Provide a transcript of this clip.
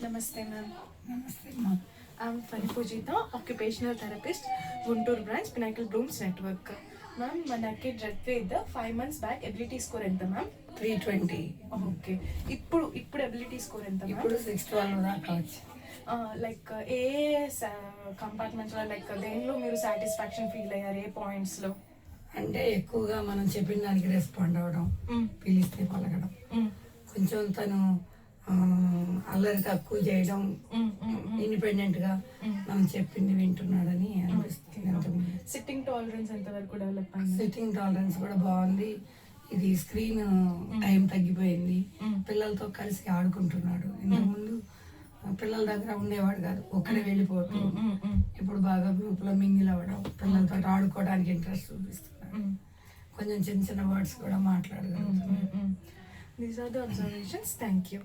నమస్తే మ్యామ్. నమస్తే అమ్మా. I'm Phani Pujitha, occupational therapist, Guntur branch, Pinnacle Blooms Network. Ma'am మనకి డ్రగ్ 5 months బ్యాక్ ఎబిలిటీ స్కోర్ ఎంత మ్యామ్? 320. ఓకే. ఇప్పుడు ఎబిలిటీ స్కోర్ ఎంత మ్యామ్? ఇప్పుడు 612 దాకా వచ్చి. లైక్ ఏ కంపార్ట్మెంట్స్లో లైక్ దేనిలో మీరు సాటిస్ఫాక్షన్ ఫీల్ అయ్యారు? ఏ పాయింట్స్లో? అంటే ఎక్కువగా మనం చెప్పిన దానికి రెస్పాండ్ అవ్వడం, పిలిస్తే పలకడం, కొంచెం తను అల్లరి తక్కువ చేయడం, ఇండిపెండెంట్ గా మనం చెప్పింది వింటున్నాడని అనిపిస్తుంది. సిట్టింగ్ టాలరెన్స్ ఎంత వరకు డెవలప్ అయింది? సిట్టింగ్ టాలరెన్స్ కూడా బాగుంది. ఇది స్క్రీన్ టైం తగ్గిపోయింది. పిల్లలతో కలిసి ఆడుకుంటున్నాడు. ఇంతకుముందు పిల్లల దగ్గర ఉండేవాడు కాదు, ఒక్కడే వెళ్ళిపోతూ. ఇప్పుడు బాగా గ్రూప్ లో మింగిల్ అవ్వడం, పిల్లలతో ఆడుకోవడానికి ఇంట్రెస్ట్ చూపిస్తున్నాడు. కొంచెం చిన్న చిన్న వర్డ్స్ కూడా మాట్లాడగలుగుతున్నాడు. These are the observations. Thank you.